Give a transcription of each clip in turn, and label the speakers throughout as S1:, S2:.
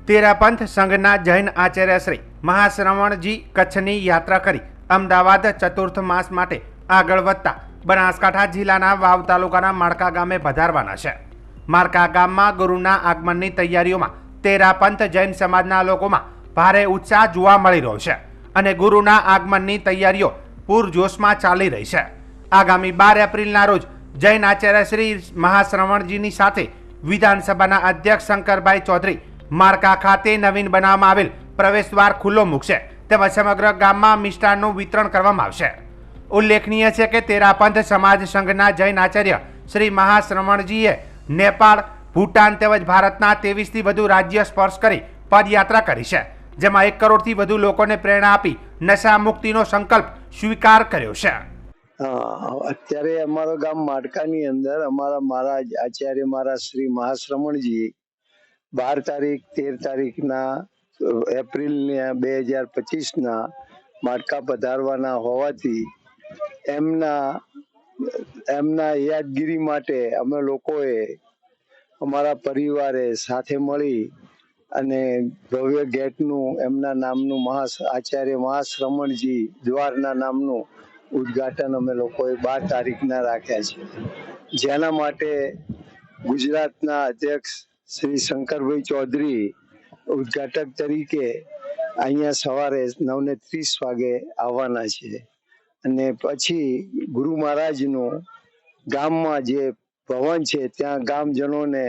S1: તેરા પંથ સંઘના જૈન આચાર્ય શ્રી મહાશ્રવણજી કચ્છની યાત્રા કરી અમદાવાદ ચતુર્થ માસ માટે આગળ વધતા બનાસકાંઠા જિલ્લાના વાવ તાલુકાના માળકા ગામે પધારવાના છે. માળકા ગામમાં ગુરુના આગમનની તૈયારીઓમાં તેરા પંથ જૈન સમાજના લોકોમાં ભારે ઉત્સાહ જોવા મળી રહ્યો છે અને ગુરુના આગમનની તૈયારીઓ પૂરજોશમાં ચાલી રહી છે. આગામી 12 એપ્રિલના રોજ જૈન આચાર્ય શ્રી મહાશ્રવણજીની સાથે વિધાનસભાના અધ્યક્ષ શંકરભાઈ ચૌધરી માળકા ખાતે નવીન બનાવવામાં આવેલ પ્રવેશદ્વાર ખુલ્લો મૂકશે તેમજ સમગ્ર ગામમાં મિષ્ટાનનું વિતરણ કરવામાં આવશે. ઉલ્લેખનીય છે કે તેરા પંથ સમાજ સંઘના જૈન આચાર્ય શ્રી મહાશ્રવણજીએ નેપાળ, ભૂટાન તેમજ ભારતના 23થી વધુ રાજ્ય સ્પર્શ કરી પદયાત્રા કરી છે, જેમાં 1 કરોડથી વધુ લોકોને પ્રેરણા આપી નશા મુક્તિનો સંકલ્પ સ્વીકાર કર્યો છે.
S2: અત્યારે અમારો ગામ માળકાની અંદર અમારા મહારાજ આચાર્ય મહારાજ શ્રી મહાશ્રવણજી 12 તારીખ 13 તારીખના એપ્રિલ 2025 માળકા પધારવાના હોવાથી એમના યાદગીરી માટે અમે લોકોએ અમારા પરિવારે સાથે મળી અને ભવ્ય ગેટનું એમના નામનું આચાર્ય મહાશ્રવણજી દ્વારના નામનું ઉદ્ઘાટન અમે લોકોએ 12 તારીખના રાખ્યા છે, જેના માટે ગુજરાતના અધ્યક્ષ શ્રી શંકરભાઈ ચૌધરી ઉદ્ઘાટક તરીકે અહીંયા સવારે 9:30 વાગે આવવાના છે અને પછી ગુરુ મહારાજનું ગામમાં જે ભવન છે ત્યાં ગામજનોને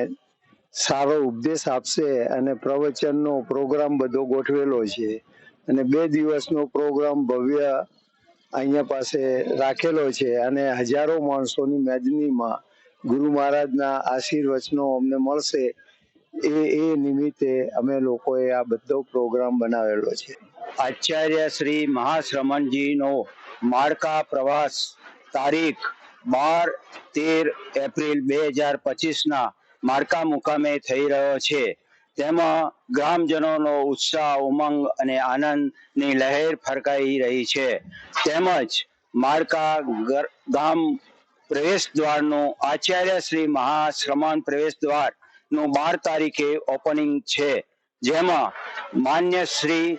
S2: સારો ઉપદેશ આપશે અને પ્રવચનનો પ્રોગ્રામ બધો ગોઠવેલો છે અને 2 દિવસનો પ્રોગ્રામ ભવ્ય અહીંયા પાસે રાખેલો છે અને હજારો માણસોની મેદનીમાં ગુરુ મહારાજના આશીર્વચનો અમને મળશે એ નિમિત્તે અમે લોકોએ આ બધો પ્રોગ્રામ બનાવેલો છે.
S3: આચાર્ય શ્રી મહાશ્રવણજીનો માળકા પ્રવાસ તારીખ 12-13 એપ્રિલ 2025 માળકા મુકામે થઈ રહ્યો છે. તેમાં ગ્રામજનોનો ઉત્સાહ, ઉમંગ અને આનંદની લહેર ફરકાઈ રહી છે. તેમજ માળકા ગામ પ્રવેશ દ્વારનું આચાર્ય શ્રી મહાશ્રવણ પ્રવેશ દ્વારનું 12 તારીખે ઓપનિંગ છે, જેમાં માન્ય શ્રી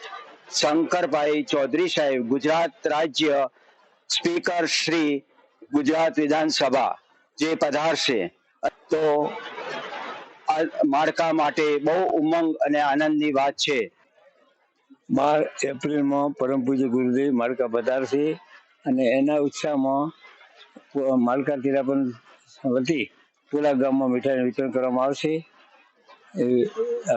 S3: શંકરભાઈ ચૌધરી સાહેબ, ગુજરાત રાજ્ય સ્પીકર શ્રી ગુજરાત વિધાનસભા જે પધારશે. તો માળકા માટે બહુ ઉમંગ અને આનંદની વાત છે.
S2: 12 એપ્રિલમાં પરમ પૂજ્ય ગુરુદેવ માળકા પધારશે અને એના ઉત્સાહમાં માળકા તેરાપંથ વતી પૂરા ગામમાં મીઠાઈનું વિતરણ કરવામાં આવશે.